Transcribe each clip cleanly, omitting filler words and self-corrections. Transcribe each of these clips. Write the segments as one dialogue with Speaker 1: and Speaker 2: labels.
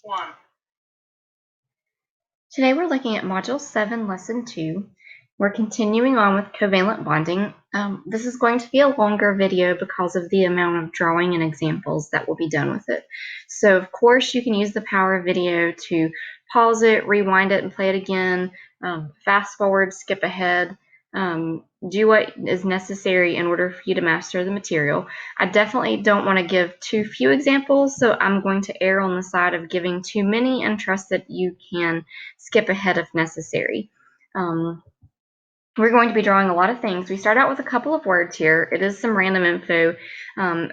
Speaker 1: One.
Speaker 2: Today we're looking at Module 7, Lesson 2. We're continuing on with covalent bonding. This is going to be a longer video because of the amount of drawing and examples that will be done with it. So of course you can use the power of video to pause it, rewind it, and play it again, fast forward, skip ahead, do what is necessary in order for you to master the material. I definitely don't want to give too few examples, so I'm going to err on the side of giving too many and trust that you can skip ahead if necessary. We're going to be drawing a lot of things. We start out with a couple of words here. It is some random info.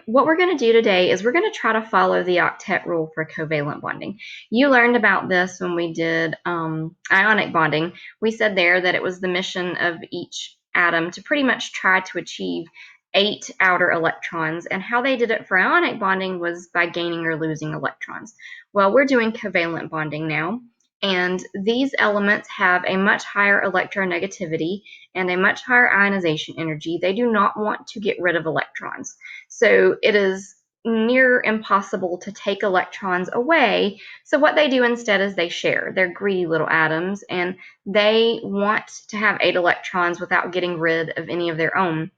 Speaker 2: What we're going to do today is we're going to try to follow the octet rule for covalent bonding. You learned about this when we did ionic bonding. We said there that it was the mission of each atom to pretty much try to achieve 8 outer electrons, and how they did it for ionic bonding was by gaining or losing electrons. Well, we're doing covalent bonding now. And these elements have a much higher electronegativity and a much higher ionization energy. They do not want to get rid of electrons. So it is near impossible to take electrons away. So what they do instead is they share. They're greedy little atoms, and they want to have 8 electrons without getting rid of any of their own.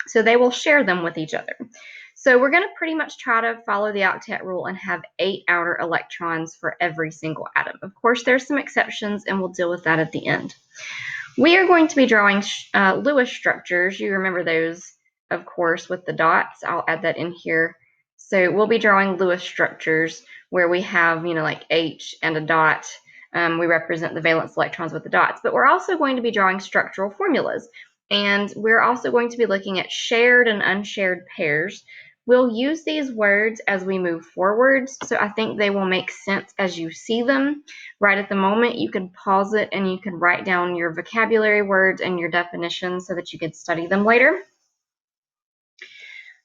Speaker 2: So they will share them with each other. So we're going to pretty much try to follow the octet rule and have 8 outer electrons for every single atom. Of course, there's some exceptions, and we'll deal with that at the end. We are going to be drawing Lewis structures. You remember those, of course, with the dots. I'll add that in here. So we'll be drawing Lewis structures where we have, like H and a dot. We represent the valence electrons with the dots. But we're also going to be drawing structural formulas. And we're also going to be looking at shared and unshared pairs. We'll use these words as we move forwards, so I think they will make sense as you see them. Right at the moment, you can pause it and you can write down your vocabulary words and your definitions so that you can study them later.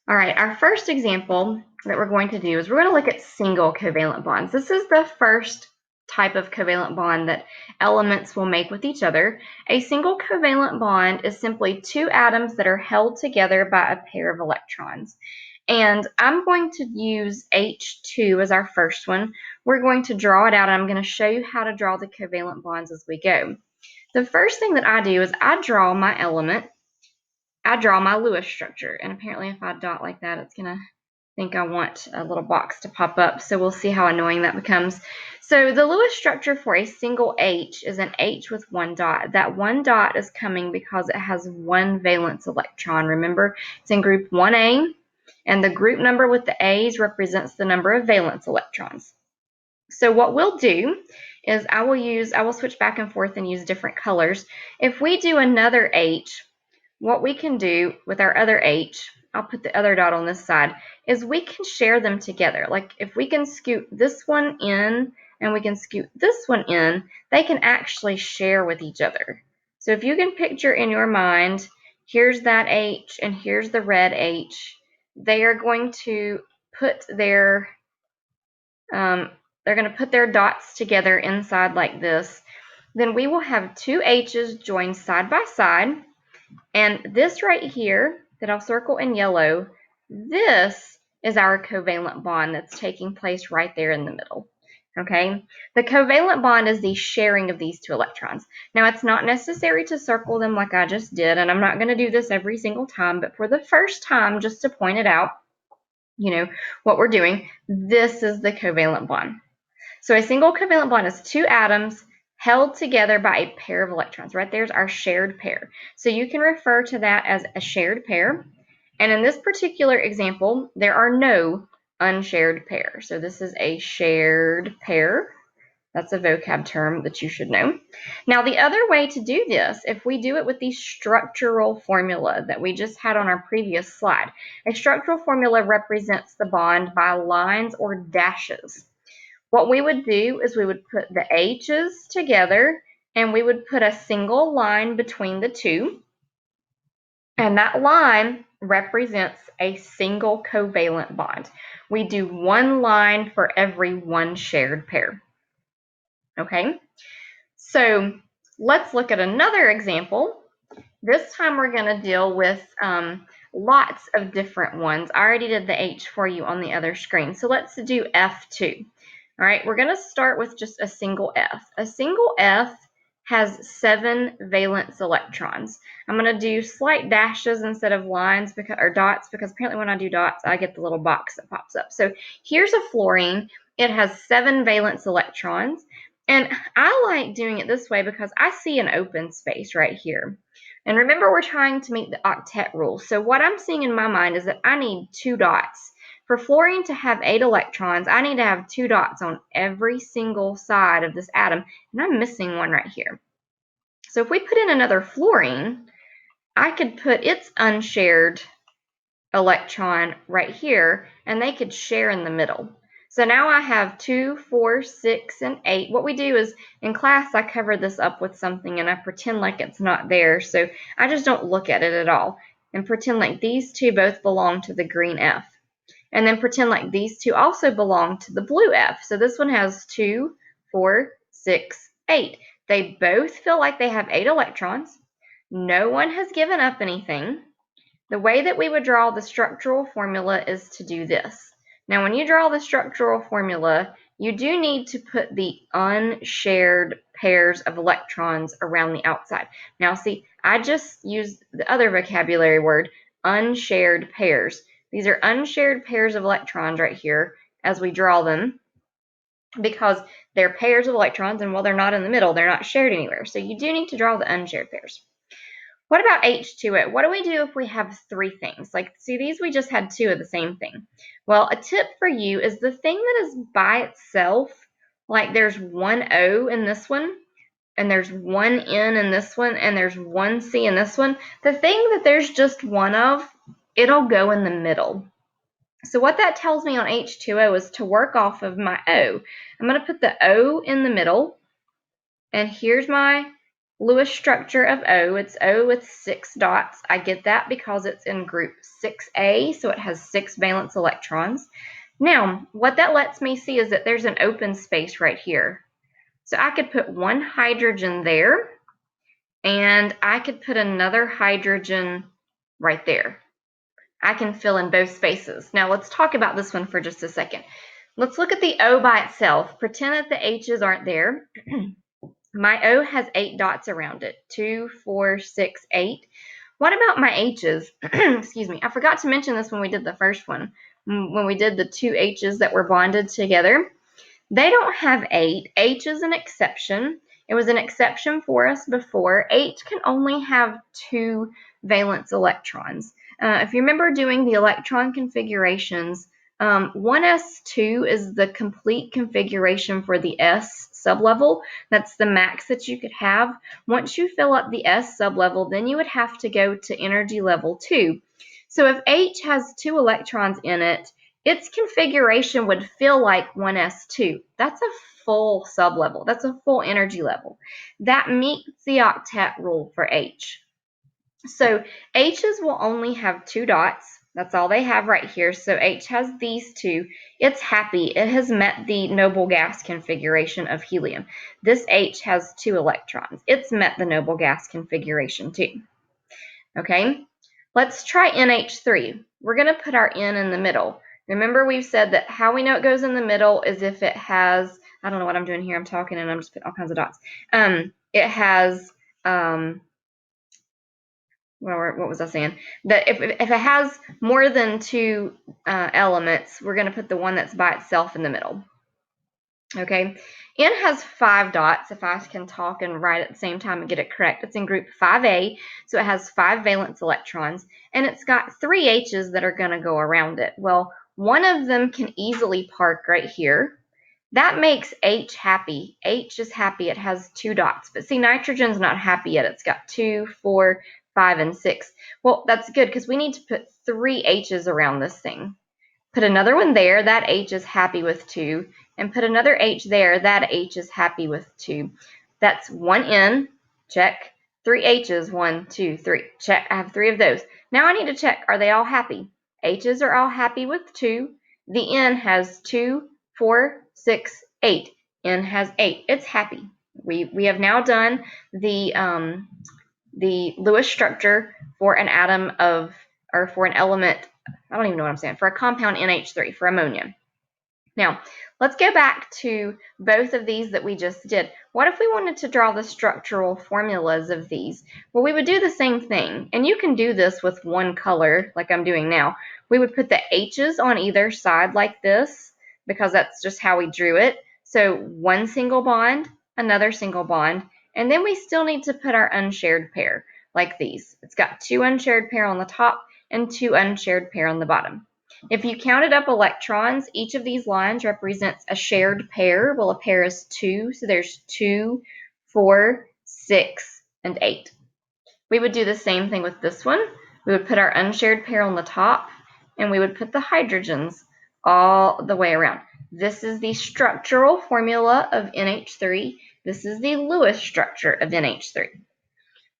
Speaker 2: All right, our first example that we're going to do is we're going to look at single covalent bonds. This is the first type of covalent bond that elements will make with each other. A single covalent bond is simply 2 atoms that are held together by a pair of electrons. And I'm going to use H2 as our first one. We're going to draw it out, and I'm going to show you how to draw the covalent bonds as we go. The first thing that I do is I draw my element. I draw my Lewis structure, and apparently if I dot like that, it's going to think I want a little box to pop up, so we'll see how annoying that becomes. So the Lewis structure for a single H is an H with 1 dot. That 1 dot is coming because it has 1 valence electron. Remember, it's in group 1A, and the group number with the A's represents the number of valence electrons. So what we'll do is I will switch back and forth and use different colors. If we do another H, what we can do with our other H, I'll put the other dot on this side, is we can share them together. Like if we can scoot this one in and we can scoot this one in, they can actually share with each other. So if you can picture in your mind, here's that H and here's the red H, they are going to put their dots together inside like this. Then we will have 2 H's joined side by side. And this right here that I'll circle in yellow, this is our covalent bond that's taking place right there in the middle. Okay, the covalent bond is the sharing of these 2 electrons. Now, it's not necessary to circle them like I just did, and I'm not going to do this every single time, but for the first time, just to point it out, what we're doing, this is the covalent bond. So a single covalent bond is 2 atoms held together by a pair of electrons. Right there's our shared pair. So you can refer to that as a shared pair. And in this particular example, there are no unshared pairs. So this is a shared pair. That's a vocab term that you should know. Now, the other way to do this, if we do it with the structural formula that we just had on our previous slide, a structural formula represents the bond by lines or dashes. What we would do is we would put the H's together and we would put a single line between the 2. And that line represents a single covalent bond. We do 1 line for every 1 shared pair. Okay, so let's look at another example. This time we're going to deal with lots of different ones. I already did the H for you on the other screen. So let's do F2. All right, we're going to start with just a single F. A single F has 7 valence electrons. I'm going to do slight dashes instead of lines or dots, because apparently when I do dots, I get the little box that pops up. So here's a fluorine. It has 7 valence electrons. And I like doing it this way because I see an open space right here. And remember, we're trying to meet the octet rule. So what I'm seeing in my mind is that I need 2 dots. For fluorine to have 8 electrons, I need to have 2 dots on every single side of this atom, and I'm missing one right here. So if we put in another fluorine, I could put its unshared electron right here, and they could share in the middle. So now I have 2, 4, 6, and 8. What we do is, in class, I cover this up with something, and I pretend like it's not there, so I just don't look at it at all, and pretend like these two both belong to the green F. And then pretend like these two also belong to the blue F. So this one has 2, 4, 6, 8. They both feel like they have 8 electrons. No one has given up anything. The way that we would draw the structural formula is to do this. Now, when you draw the structural formula, you do need to put the unshared pairs of electrons around the outside. Now, see, I just used the other vocabulary word, unshared pairs. These are unshared pairs of electrons right here as we draw them, because they're pairs of electrons, and while they're not in the middle, they're not shared anywhere. So you do need to draw the unshared pairs. What about H2O? What do we do if we have 3 things? Like, see, these we just had 2 of the same thing. Well, a tip for you is the thing that is by itself, like there's 1 O in this one, and there's 1 N in this one, and there's 1 C in this one. The thing that there's just 1 of, it'll go in the middle. So what that tells me on H2O is to work off of my O. I'm going to put the O in the middle, and here's my Lewis structure of O. It's O with 6 dots. I get that because it's in group 6A, so it has 6 valence electrons. Now, what that lets me see is that there's an open space right here. So I could put 1 hydrogen there, and I could put another hydrogen right there. I can fill in both spaces. Now let's talk about this one for just a second. Let's look at the O by itself. Pretend that the H's aren't there. My O has 8 dots around it. 2, 4, 6, 8. What about my H's? Excuse me. I forgot to mention this when we did the first one. When we did the 2 H's that were bonded together. They don't have 8. H is an exception. It was an exception for us before. H can only have 2 valence electrons. If you remember doing the electron configurations, 1s2 is the complete configuration for the S sublevel. That's the max that you could have. Once you fill up the S sublevel, then you would have to go to energy level 2. So if H has 2 electrons in it, its configuration would feel like 1s2. That's a full sublevel. That's a full energy level. That meets the octet rule for H. So H's will only have 2 dots. That's all they have right here. So H has these 2. It's happy. It has met the noble gas configuration of helium. This H has 2 electrons. It's met the noble gas configuration too. Okay, let's try NH3. We're going to put our N in the middle. Remember, we've said that how we know it goes in the middle is if it has, I don't know what I'm doing here. I'm talking and I'm just putting all kinds of dots. It has, what was I saying? That if it has more than 2 elements, we're going to put the one that's by itself in the middle. Okay, N has 5 dots, if I can talk and write at the same time and get it correct. It's in group 5A, so it has 5 valence electrons, and it's got 3 H's that are going to go around it. Well, one of them can easily park right here. That makes H happy. H is happy. It has 2 dots. But see, nitrogen's not happy yet. It's got 2, 4, 5, and 6. Well, that's good because we need to put 3 H's around this thing. Put another one there. That H is happy with 2. And put another H there. That H is happy with 2. That's 1 N. Check. 3 H's. 1, 2, 3. Check. I have 3 of those. Now I need to check. Are they all happy? H's are all happy with 2. The N has 2, 4, 6, 8. N has 8. It's happy. We have now done the Lewis structure for an atom of, or for an element, I don't even know what I'm saying, for a compound NH3, for ammonia. Now, let's go back to both of these that we just did. What if we wanted to draw the structural formulas of these? Well, we would do the same thing, and you can do this with one color like I'm doing now. We would put the H's on either side like this because that's just how we drew it. So one single bond, another single bond, and then we still need to put our unshared pair like these. It's got two unshared pair on the top and two unshared pair on the bottom. If you counted up electrons, each of these lines represents a shared pair. Well, a pair is 2, so there's 2, 4, 6, and 8. We would do the same thing with this one. We would put our unshared pair on the top, and we would put the hydrogens all the way around. This is the structural formula of NH3. This is the Lewis structure of NH3.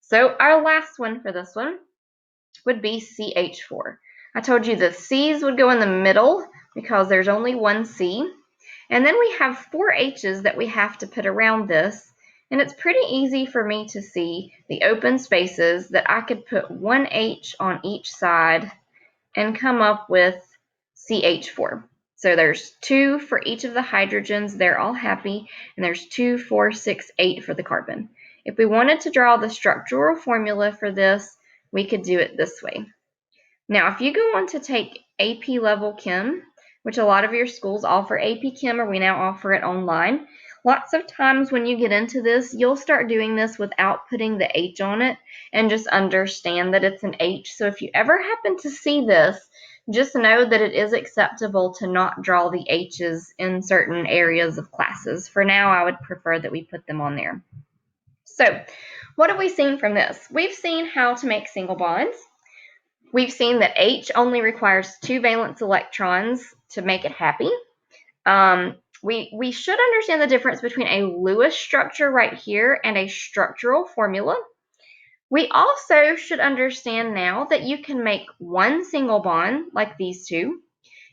Speaker 2: So our last one for this one would be CH4. I told you the C's would go in the middle because there's only one C. And then we have 4 H's that we have to put around this. And it's pretty easy for me to see the open spaces that I could put one H on each side and come up with CH4. So there's 2 for each of the hydrogens. They're all happy. And there's 2, 4, 6, 8 for the carbon. If we wanted to draw the structural formula for this, we could do it this way. Now, if you go on to take AP Level Chem, which a lot of your schools offer AP Chem, or we now offer it online, lots of times when you get into this, you'll start doing this without putting the H on it and just understand that it's an H. So if you ever happen to see this, just know that it is acceptable to not draw the H's in certain areas of classes. For now, I would prefer that we put them on there. So, what have we seen from this? We've seen how to make single bonds. We've seen that H only requires 2 valence electrons to make it happy. We should understand the difference between a Lewis structure right here and a structural formula. We also should understand now that you can make one single bond like these two.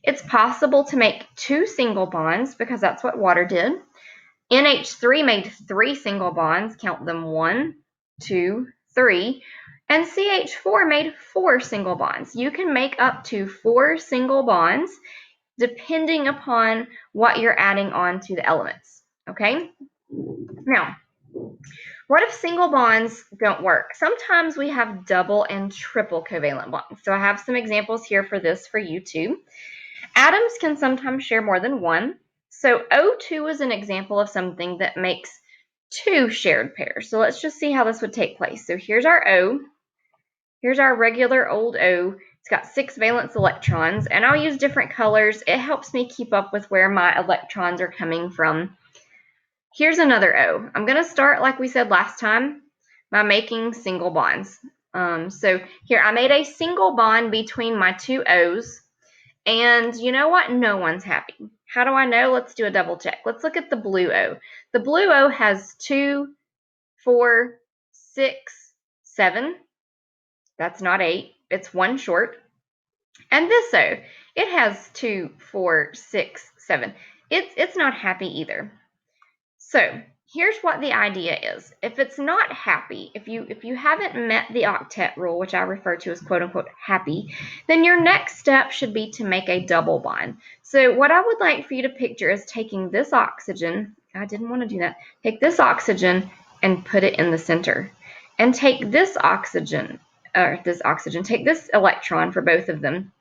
Speaker 2: It's possible to make 2 single bonds because that's what water did. NH3 made 3 single bonds, count them 1, 2, 3. And CH4 made 4 single bonds. You can make up to 4 single bonds depending upon what you're adding on to the elements, okay? Now, what if single bonds don't work? Sometimes we have double and triple covalent bonds. So I have some examples here for this for you too. Atoms can sometimes share more than one. So O2 is an example of something that makes 2 shared pairs. So let's just see how this would take place. So here's our O. Here's our regular old O. It's got 6 valence electrons, and I'll use different colors. It helps me keep up with where my electrons are coming from. Here's another O. I'm going to start, like we said last time, by making single bonds. So here, I made a single bond between my 2 O's, and you know what? No one's happy. How do I know? Let's do a double check. Let's look at the blue O. The blue O has 2, 4, 6, 7. That's not 8. It's 1 short. And this O, it has 2, 4, 6, 7. It's not happy either. So here's what the idea is. If it's not happy, if you haven't met the octet rule, which I refer to as quote unquote happy, then your next step should be to make a double bond. So what I would like for you to picture is taking this oxygen, I didn't want to do that, take this oxygen and put it in the center. And take this oxygen, take this electron for both of them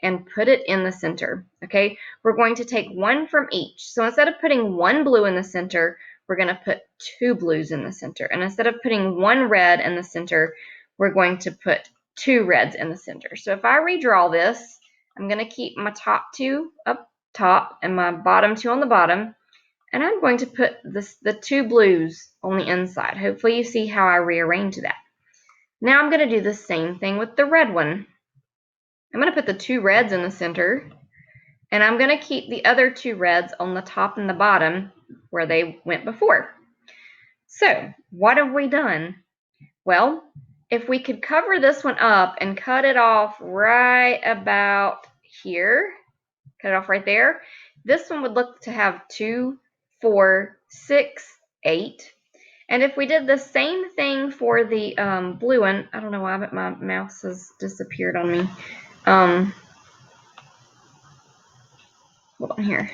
Speaker 2: and put it in the center, okay? We're going to take 1 from each. So instead of putting 1 blue in the center, we're going to put 2 blues in the center. And instead of putting 1 red in the center, we're going to put 2 reds in the center. So if I redraw this, I'm going to keep my top 2 up top and my bottom 2 on the bottom. And I'm going to put the 2 blues on the inside. Hopefully you see how I rearrange that. Now I'm going to do the same thing with the red one. I'm going to put the 2 reds in the center, and I'm going to keep the other 2 reds on the top and the bottom where they went before. So what have we done? Well, if we could cover this one up and cut it off right about here, cut it off right there, this one would look to have 2, 4, 6, 8. And if we did the same thing for the blue one, I don't know why, but my mouse has disappeared on me. hold on here.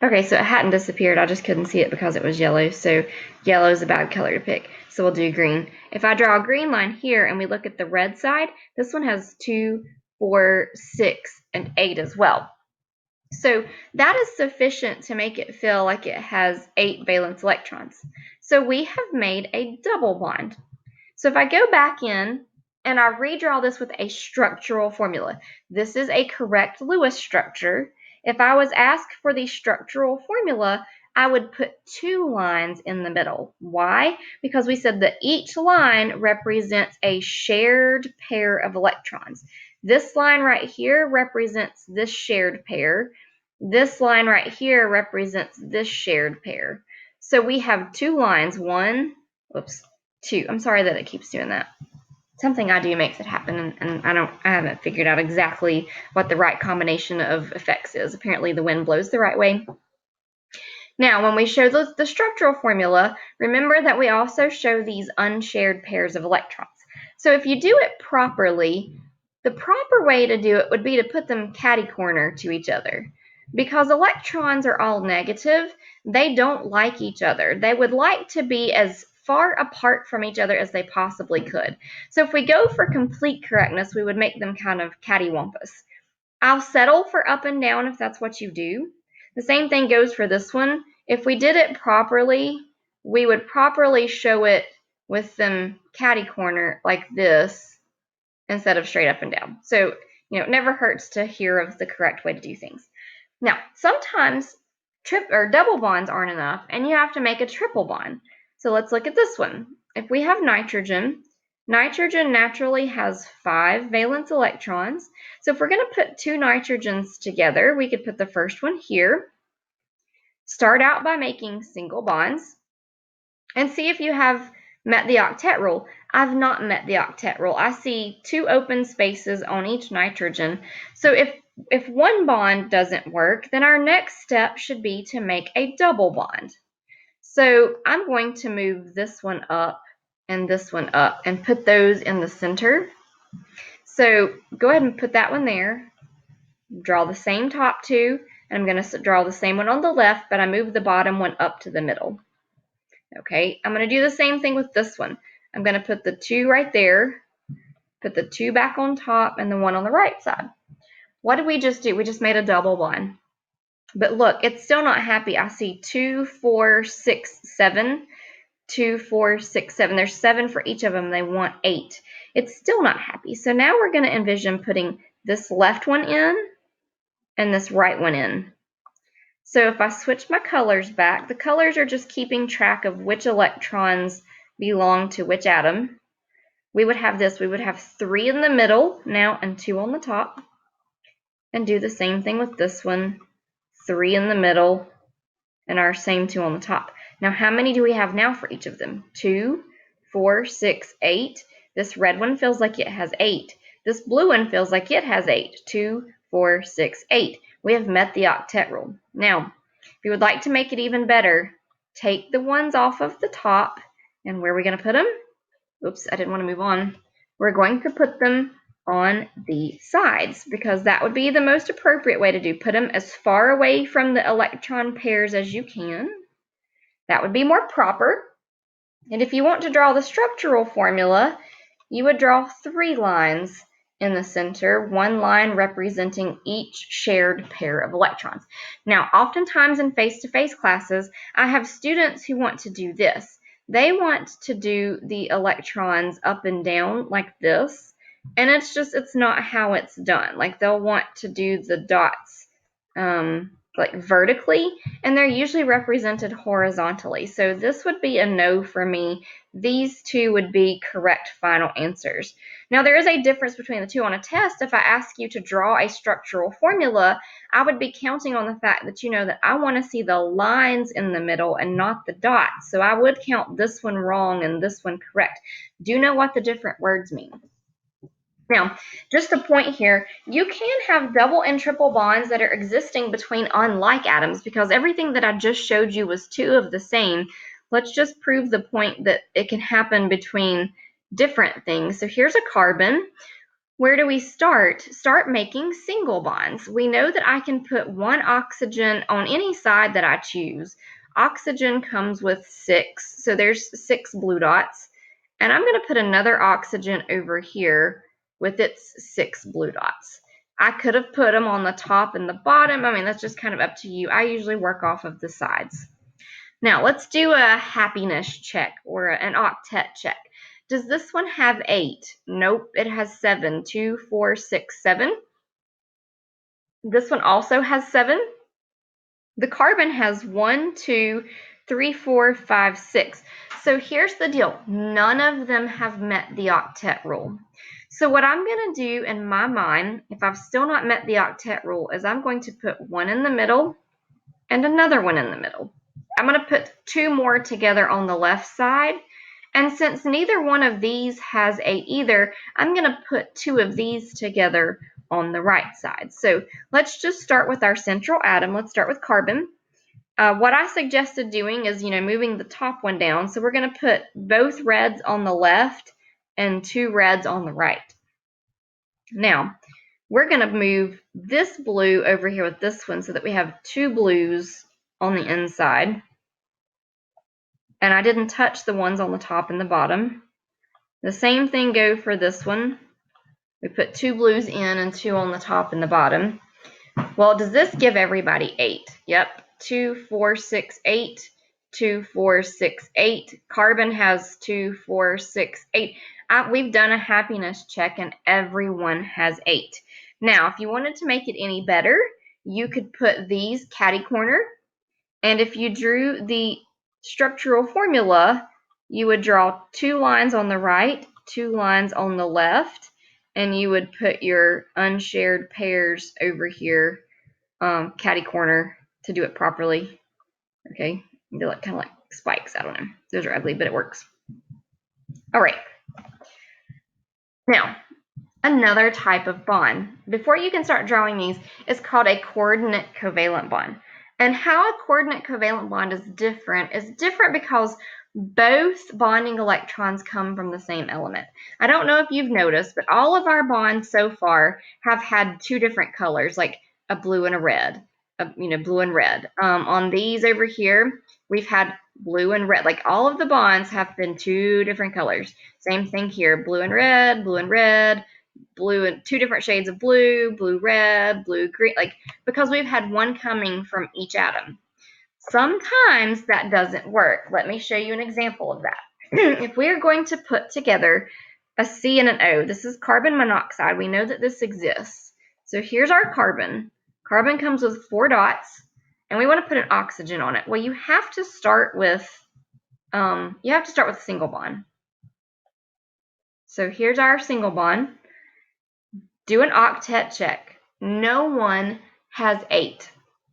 Speaker 2: Okay, so it hadn't disappeared. I just couldn't see it because it was yellow. So yellow is a bad color to pick. So we'll do green. If I draw a green line here and we look at the red side, this one has 2, 4, 6, and 8 as well. So that is sufficient to make it feel like it has 8 valence electrons. So we have made a double bond. So if I go back in and I redraw this with a structural formula, this is a correct Lewis structure. If I was asked for the structural formula, I would put 2 lines in the middle. Why? Because we said that each line represents a shared pair of electrons. This line right here represents this shared pair. This line right here represents this shared pair. So we have 2 lines, 2. I'm sorry that it keeps doing that. Something I do makes it happen, and I haven't figured out exactly what the right combination of effects is. Apparently the wind blows the right way. Now, when we show the structural formula, remember that we also show these unshared pairs of electrons. So if you do it properly, the proper way to do it would be to put them catty-corner to each other. Because electrons are all negative, they don't like each other. They would like to be as far apart from each other as they possibly could. So if we go for complete correctness, we would make them kind of cattywampus. I'll settle for up and down if that's what you do. The same thing goes for this one. If we did it properly, we would properly show it with them catty-corner like this instead of straight up and down. So, it never hurts to hear of the correct way to do things. Now, sometimes double bonds aren't enough, and you have to make a triple bond. So let's look at this one. If we have nitrogen, nitrogen naturally has 5 valence electrons. So if we're going to put 2 nitrogens together, we could put the first one here, start out by making single bonds, and see if you have met the octet rule. I've not met the octet rule. I see 2 open spaces on each nitrogen. So if one bond doesn't work, then our next step should be to make a double bond. So I'm going to move this one up and this one up and put those in the center. So go ahead and put that one there. Draw the same top 2, and I'm going to draw the same one on the left, but I move the bottom one up to the middle. Okay, I'm going to do the same thing with this one. I'm going to put the 2 right there, put the 2 back on top, and the 1 on the right side. What did we just do? We just made a double bond. But look, it's still not happy. I see 2, 4, 6, 7. 2, 4, 6, 7. There's 7 for each of them. They want 8. It's still not happy. So now we're going to envision putting this left one in and this right one in. So if I switch my colors back, the colors are just keeping track of which electrons belong to which atom. We would have this. We would have 3 in the middle now and 2 on the top. And do the same thing with this one. 3 in the middle and our same 2 on the top. Now, how many do we have now for each of them? 2, 4, 6, 8. This red one feels like it has 8. This blue one feels like it has 8. 2, 4, 6, 8. We have met the octet rule. Now, if you would like to make it even better, take the ones off of the top, and where are we going to put them? Oops, I didn't want to move on. We're going to put them on the sides, because that would be the most appropriate way to do. Put them as far away from the electron pairs as you can. That would be more proper. And if you want to draw the structural formula, you would draw 3 lines in the center, 1 line representing each shared pair of electrons. Now, oftentimes in face-to-face classes, I have students who want to do this. They want to do the electrons up and down like this, and it's not how it's done. Like, they'll want to do the dots like vertically, and they're usually represented horizontally. So this would be a no for me. These 2 would be correct final answers. Now, there is a difference between the 2 on a test. If I ask you to draw a structural formula, I would be counting on the fact that you know that I want to see the lines in the middle and not the dots. So I would count this one wrong and this one correct. Do you know what the different words mean? Now, just a point here, you can have double and triple bonds that are existing between unlike atoms, because everything that I just showed you was 2 of the same. Let's just prove the point that it can happen between different things. So here's a carbon. Where do we start? Start making single bonds. We know that I can put one oxygen on any side that I choose. Oxygen comes with 6, so there's 6 blue dots. And I'm going to put another oxygen over here with its 6 blue dots. I could have put them on the top and the bottom. I mean, that's just kind of up to you. I usually work off of the sides. Now, let's do a happiness check or an octet check. Does this one have 8? Nope, it has 7. 2, 4, 6, 7. This one also has 7. The carbon has 1, 2, 3, 4, 5, 6. So here's the deal. None of them have met the octet rule. So what I'm going to do in my mind, if I've still not met the octet rule, is I'm going to put one in the middle and another one in the middle. I'm going to put 2 more together on the left side. And since neither one of these has 8 either, I'm going to put 2 of these together on the right side. So let's just start with our central atom. Let's start with carbon. What I suggested doing is, moving the top one down. So we're going to put both reds on the left and 2 reds on the right. Now, we're going to move this blue over here with this one so that we have 2 blues on the inside. And I didn't touch the ones on the top and the bottom. The same thing go for this one. We put 2 blues in and 2 on the top and the bottom. Well, does this give everybody 8? Yep. 2, 4, 6, 8. 2, 4, 6, 8. Carbon has 2, 4, 6, 8. We've done a happiness check and everyone has 8. Now, if you wanted to make it any better, you could put these catty corner. And if you drew the structural formula, you would draw 2 lines on the right, 2 lines on the left, and you would put your unshared pairs over here, catty corner, to do it properly. Okay, do like kind of like spikes. I don't know. Those are ugly, but it works. All right. Now, another type of bond, before you can start drawing these, is called a coordinate covalent bond. And how a coordinate covalent bond is different because both bonding electrons come from the same element. I don't know if you've noticed, but all of our bonds so far have had 2 different colors, like a blue and a red, blue and red. On these over here, we've had blue and red. Like all of the bonds have been 2 different colors. Same thing here, blue and red, blue and 2 different shades of blue, blue red, blue green, like because we've had one coming from each atom. Sometimes that doesn't work. Let me show you an example of that. If we are going to put together a C and an O, this is carbon monoxide. We know that this exists. So here's our carbon. Carbon comes with 4 dots, and we want to put an oxygen on it. Well, you have to start with a single bond. So here's our single bond. Do an octet check. No one has 8.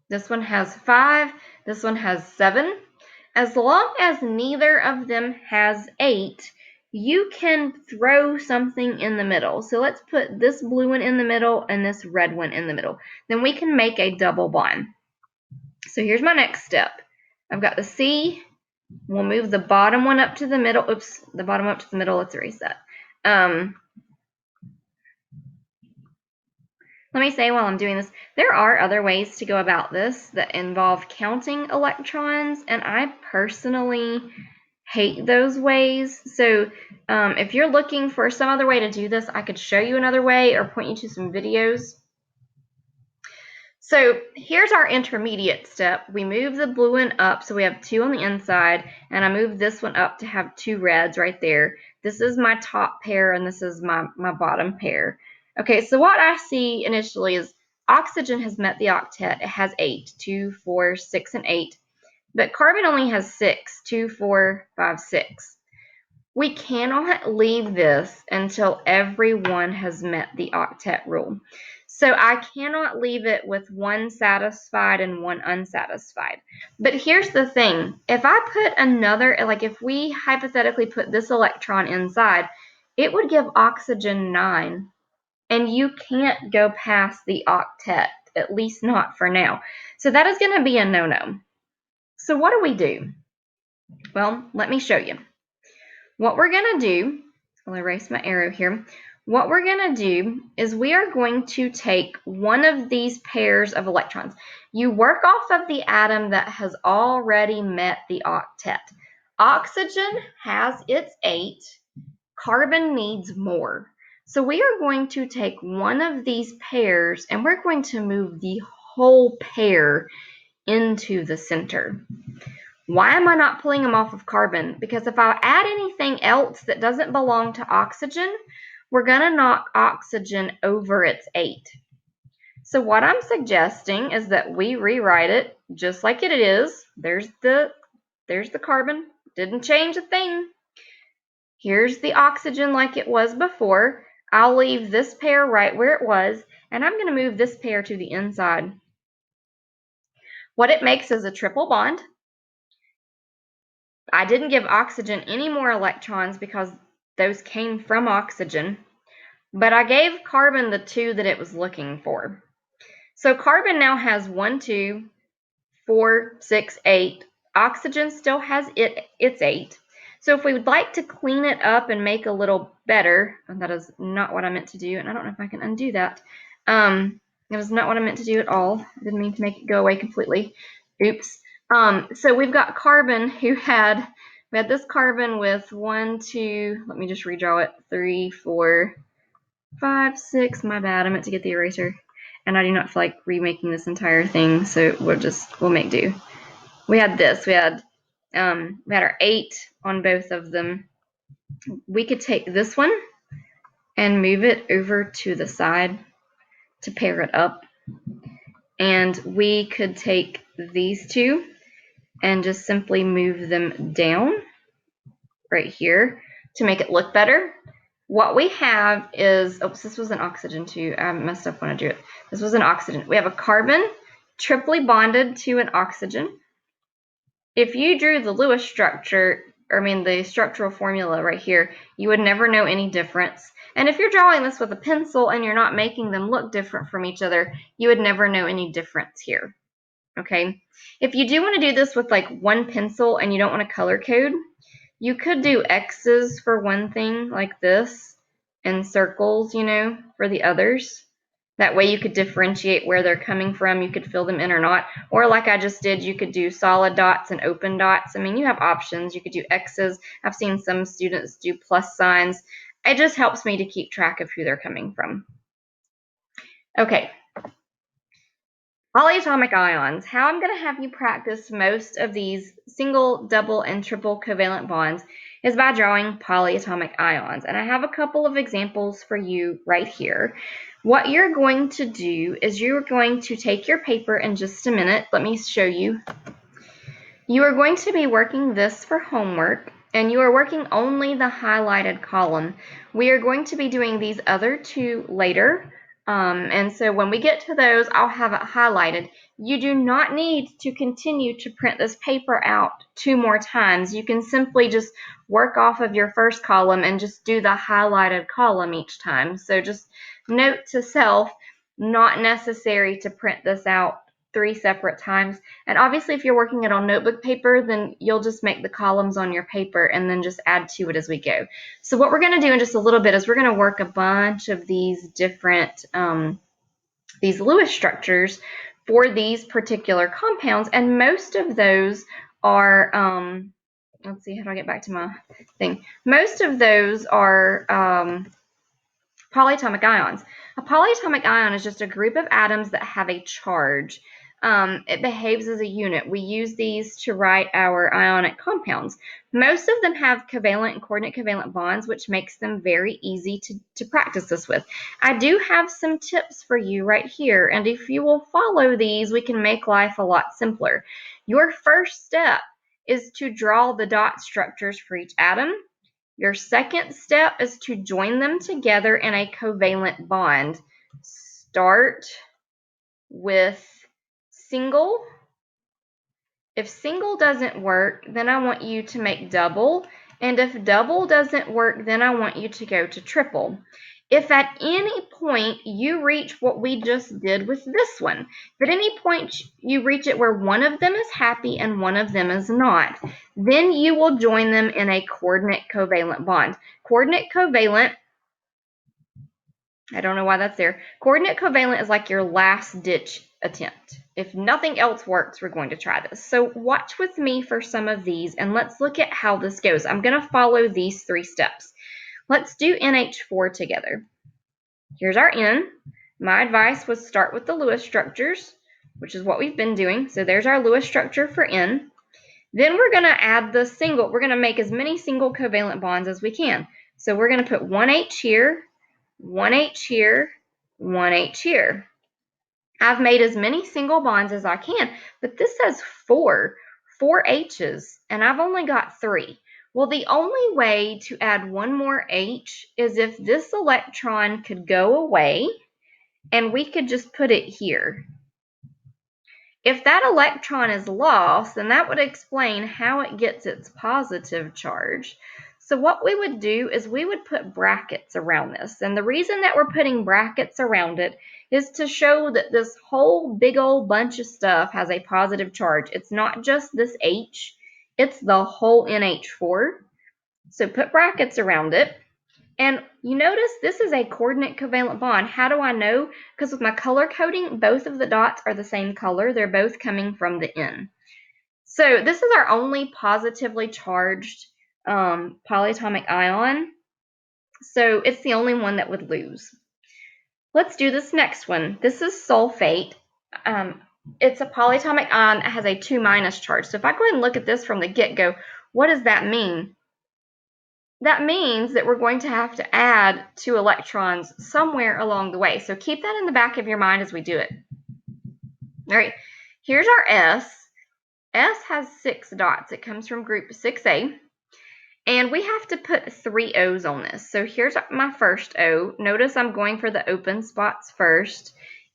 Speaker 2: This one has 5. This one has 7. As long as neither of them has 8, you can throw something in the middle. So let's put this blue one in the middle and this red one in the middle. Then we can make a double bond. So here's my next step. I've got the C. We'll move the bottom one up to the middle. Oops, the bottom up to the middle. Let's erase that. Let me say while I'm doing this, there are other ways to go about this that involve counting electrons, and I personally hate those ways. So if you're looking for some other way to do this, I could show you another way or point you to some videos. So here's our intermediate step. We move the blue one up, so we have 2 on the inside, and I move this one up to have 2 reds right there. This is my top pair, and this is my bottom pair. Okay, so what I see initially is oxygen has met the octet. It has 8, 2, 4, 6, and 8. But carbon only has 6, 2, 4, 5, 6. We cannot leave this until everyone has met the octet rule. So I cannot leave it with one satisfied and one unsatisfied. But here's the thing. If I put another, like if we hypothetically put this electron inside, it would give oxygen 9. And you can't go past the octet, at least not for now. So that is going to be a no-no. So what do? Well, let me show you. What we're going to do, I'll erase my arrow here. what we're going to do is we are going to take one of these pairs of electrons. You work off of the atom that has already met the octet. Oxygen has its 8. Carbon needs more. So we are going to take one of these pairs and we're going to move the whole pair into the center. Why am I not pulling them off of carbon? Because if I add anything else that doesn't belong to oxygen, we're going to knock oxygen over its 8. So what I'm suggesting is that we rewrite it just like it is. There's the carbon. Didn't change a thing. Here's the oxygen like it was before. I'll leave this pair right where it was, and I'm going to move this pair to the inside. What it makes is a triple bond. I didn't give oxygen any more electrons because those came from oxygen, but I gave carbon the 2 that it was looking for. So carbon now has 1, 2, 4, 6, 8. Oxygen still has its 8. So if we would like to clean it up and make a little better, and that is not what I meant to do, and I don't know if I can undo that. That was not what I meant to do at all. I didn't mean to make it go away completely. Oops. So we've got carbon we had this carbon with 1, 2, let me just redraw it, 3, 4, 5, 6, my bad, I meant to get the eraser. And I do not feel like remaking this entire thing, so we'll make do. We had this, we had our 8 on both of them. We could take this one and move it over to the side to pair it up. And we could take these 2 and just simply move them down right here to make it look better. What we have is, oops, this was an oxygen too. I messed up when I drew it. This was an oxygen. We have a carbon triply bonded to an oxygen. If you drew the Lewis structure, the structural formula right here, you would never know any difference. And if you're drawing this with a pencil and you're not making them look different from each other, you would never know any difference here. Okay? If you do want to do this with like one pencil and you don't want to color code, you could do X's for one thing like this and circles, for the others. That way you could differentiate where they're coming from. You could fill them in or not. Or like I just did, you could do solid dots and open dots. You have options. You could do X's. I've seen some students do plus signs. It just helps me to keep track of who they're coming from. Okay. Polyatomic ions. How I'm going to have you practice most of these single, double, and triple covalent bonds is by drawing polyatomic ions. And I have a couple of examples for you right here. What you're going to do is you're going to take your paper in just a minute. Let me show you. You are going to be working this for homework, and you are working only the highlighted column. We are going to be doing these other 2 later. And so when we get to those, I'll have it highlighted. You do not need to continue to print this paper out 2 more times. You can simply just work off of your first column and just do the highlighted column each time. So just note to self, not necessary to print this out 3 separate times. And obviously if you're working it on notebook paper, then you'll just make the columns on your paper and then just add to it as we go. So what we're going to do in just a little bit is we're going to work a bunch of these different these Lewis structures for these particular compounds, and most of those are let's see, how do I get back to my thing? Most of those are polyatomic ions. A polyatomic ion is just a group of atoms that have a charge. It behaves as a unit. We use these to write our ionic compounds. Most of them have covalent and coordinate covalent bonds, which makes them very easy to practice this with. I do have some tips for you right here, and if you will follow these, we can make life a lot simpler. Your first step is to draw the dot structures for each atom. Your second step is to join them together in a covalent bond. Start with single. If single doesn't work, then I want you to make double. And if double doesn't work, then I want you to go to triple. If at any point you reach what we just did with this one, if at any point you reach it where one of them is happy and one of them is not, then you will join them in a coordinate covalent bond. Coordinate covalent I don't know why that's there. Coordinate covalent is like your last ditch attempt. If nothing else works, we're going to try this. So watch with me for some of these and let's look at how this goes. I'm going to follow these 3 steps. Let's do NH4 together. Here's our N. My advice was start with the Lewis structures, which is what we've been doing. So there's our Lewis structure for N. Then we're going to add the single. We're going to make as many single covalent bonds as we can. So we're going to put 1H here, 1H here, 1H here. I've made as many single bonds as I can, but this says 4 H's, and I've only got 3. Well, the only way to add one more H is if this electron could go away, and we could just put it here. If that electron is lost, then that would explain how it gets its positive charge. So what we would do is we would put brackets around this. And the reason that we're putting brackets around it is to show that this whole big old bunch of stuff has a positive charge. It's not just this H, it's the whole NH4. So put brackets around it. And you notice this is a coordinate covalent bond. How do I know? Because with my color coding, both of the dots are the same color. They're both coming from the N. So this is our only positively charged polyatomic ion. So it's the only one that would lose. Let's do this next one. This is sulfate. It's a polyatomic ion that has a 2- charge. So if I go ahead and look at this from the get-go, what does that mean? That means that we're going to have to add 2 electrons somewhere along the way. So keep that in the back of your mind as we do it. All right, here's our S. S has 6 dots. It comes from group 6A. And we have to put 3 O's on this. So here's my first O. Notice I'm going for the open spots first.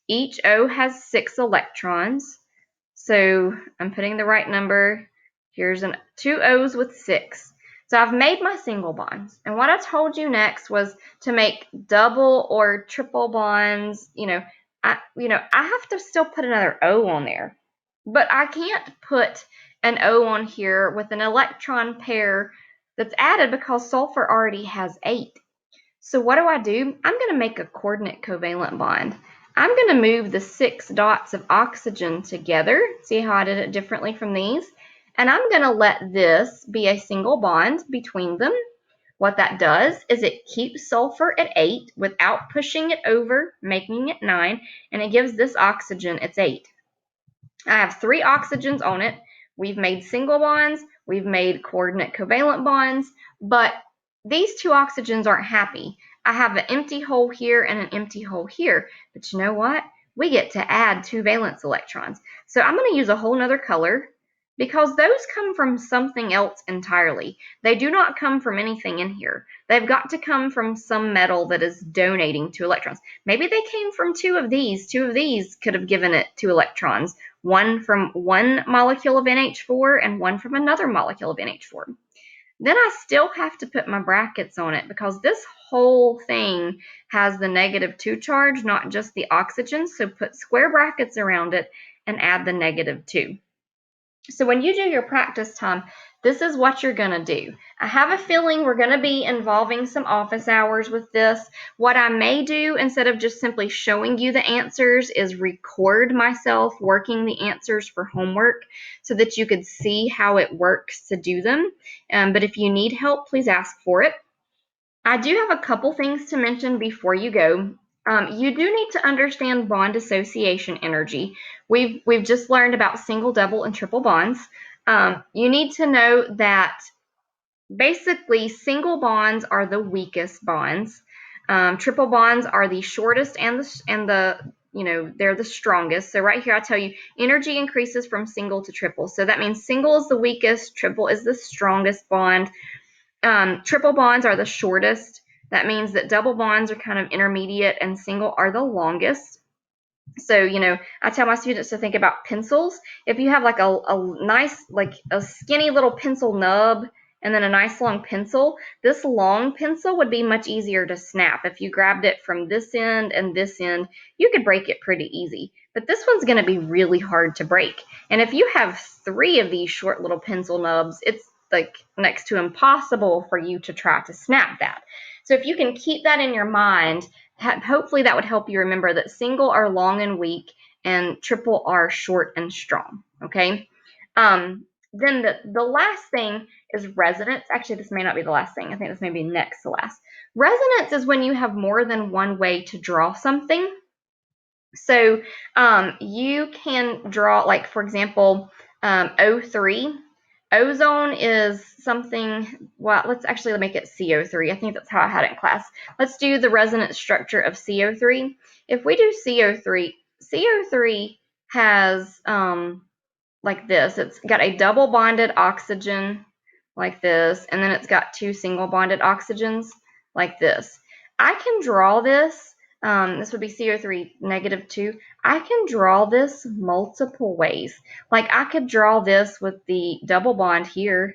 Speaker 2: Each O has 6 electrons. So I'm putting the right number. Here's 2 O's with 6. So I've made my single bonds. And what I told you next was to make double or triple bonds. I have to still put another O on there. But I can't put an O on here with an electron pair that's added because sulfur already has 8. So what do? I'm going to make a coordinate covalent bond. I'm going to move the 6 dots of oxygen together. See how I did it differently from these? And I'm going to let this be a single bond between them. What that does is it keeps sulfur at 8 without pushing it over, making it 9, and it gives this oxygen its 8. I have 3 oxygens on it. We've made single bonds, we've made coordinate covalent bonds, but these 2 oxygens aren't happy. I have an empty hole here and an empty hole here, but you know what? We get to add 2 valence electrons. So I'm going to use a whole nother color because those come from something else entirely. They do not come from anything in here. They've got to come from some metal that is donating 2 electrons. Maybe they came from 2 of these. 2 of these could have given it 2 electrons. One from one molecule of NH4 and one from another molecule of NH4. Then I still have to put my brackets on it because this whole thing has the -2 charge, not just the oxygen. So put square brackets around it and add the -2. So when you do your practice time, this is what you're going to do. I have a feeling we're going to be involving some office hours with this. What I may do, instead of just simply showing you the answers, is record myself working the answers for homework so that you could see how it works to do them. But if you need help, please ask for it. I do have a couple things to mention before you go. You do need to understand bond dissociation energy. We've just learned about single, double, and triple bonds. You need to know that basically single bonds are the weakest bonds. Triple bonds are the shortest and they're the strongest. So right here I tell you energy increases from single to triple. So that means single is the weakest, triple is the strongest bond. Triple bonds are the shortest. That means that double bonds are kind of intermediate and single are the longest. So, I tell my students to think about pencils. If you have like a nice, like a skinny little pencil nub and then a nice long pencil, this long pencil would be much easier to snap. If you grabbed it from this end and this end, you could break it pretty easy. But this one's going to be really hard to break. And if you have 3 of these short little pencil nubs, it's like next to impossible for you to try to snap that. So if you can keep that in your mind, hopefully that would help you remember that single are long and weak and triple are short and strong, okay? Then the last thing is resonance. Actually, this may not be the last thing. I think this may be next to last. Resonance is when you have more than one way to draw something. So you can draw, like, for example, O3. Ozone is something, well, let's actually make it CO3. I think that's how I had it in class. Let's do the resonance structure of CO3. If we do CO3, CO3 has, like this. It's got a double bonded oxygen like this, and then it's got two single bonded oxygens like this. I can draw this. This would be CO3 -2. I can draw this multiple ways. Like I could draw this with the double bond here,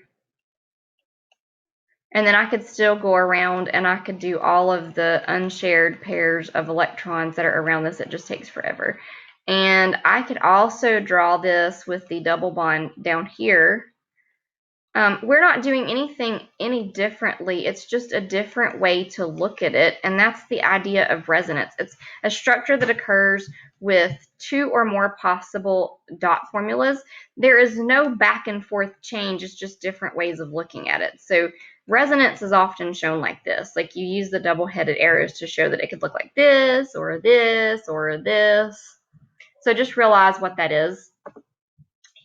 Speaker 2: and then I could still go around and I could do all of the unshared pairs of electrons that are around this. It just takes forever. And I could also draw this with the double bond down here. We're not doing anything any differently. It's just a different way to look at it, and that's the idea of resonance. It's a structure that occurs with two or more possible dot formulas. There is no back and forth change. It's just different ways of looking at it. So resonance is often shown like this. Like you use the double-headed arrows to show that it could look like this or this or this. So just realize what that is.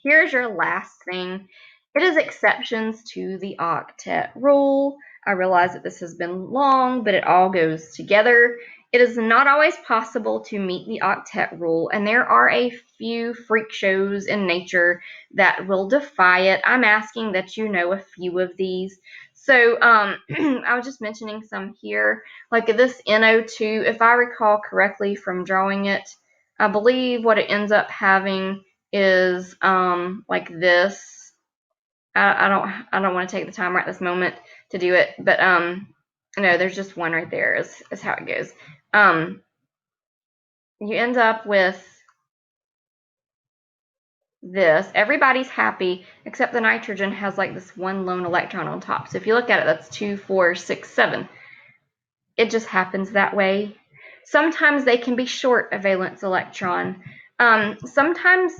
Speaker 2: Here's your last thing. It is exceptions to the octet rule. I realize that this has been long, but it all goes together. It is not always possible to meet the octet rule, and there are a few freak shows in nature that will defy it. I'm asking that you know a few of these. So I was just mentioning some here, like this NO2, if I recall correctly from drawing it, I believe what it ends up having is like this. I don't want to take the time right this moment to do it, but no, there's just one right there is how it goes. You end up with this. Everybody's happy except the nitrogen has like this one lone electron on top. So if you look at it, that's 2, 4, 6, 7. It just happens that way. Sometimes they can be short a valence electron. Sometimes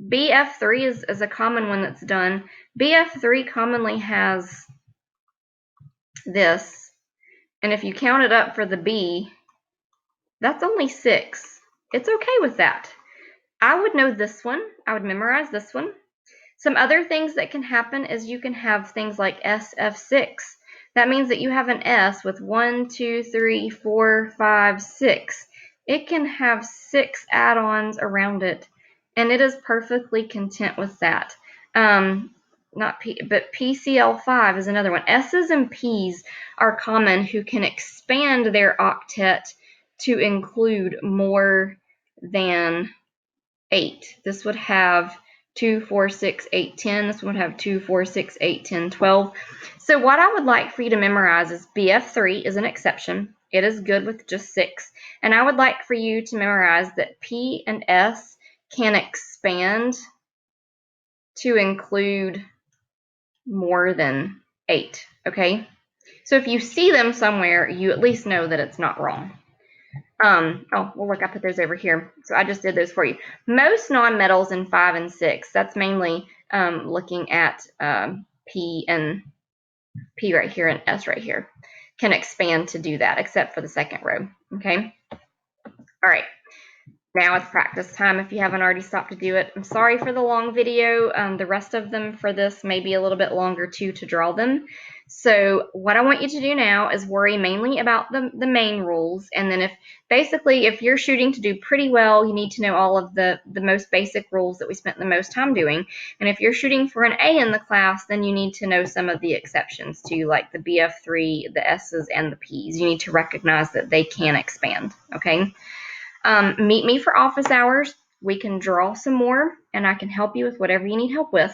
Speaker 2: BF3 is a common one that's done. BF3 commonly has this, and if you count it up for the B, that's only 6. It's okay with that. I would know this one. I would memorize this one. Some other things that can happen is you can have things like SF6. That means that you have an S with 1, 2, 3, 4, 5, 6. It can have 6 add-ons around it, and it is perfectly content with that. But PCl5 is another one. S's and P's are common who can expand their octet to include more than 8. This would have 2, 4, 6, 8, 10. This one would have 2, 4, 6, 8, 10, 12. So what I would like for you to memorize is BF3 is an exception. It is good with just 6. And I would like for you to memorize that P and S can expand to include more than 8, okay? So if you see them somewhere, you at least know that it's not wrong. Oh, well, look, I put those over here. So I just did those for you. Most nonmetals in 5 and 6, that's mainly looking at P and P right here and S right here, can expand to do that, except for the second row, okay? All right. Now it's practice time if you haven't already stopped to do it. I'm sorry for the long video. The rest of them for this may be a little bit longer too to draw them. So what I want you to do now is worry mainly about the main rules. And then if you're shooting to do pretty well, you need to know all of the most basic rules that we spent the most time doing. And if you're shooting for an A in the class, then you need to know some of the exceptions too, like the BF3, the S's, and the P's. You need to recognize that they can expand, okay? Meet me for office hours. We can draw some more, and I can help you with whatever you need help with.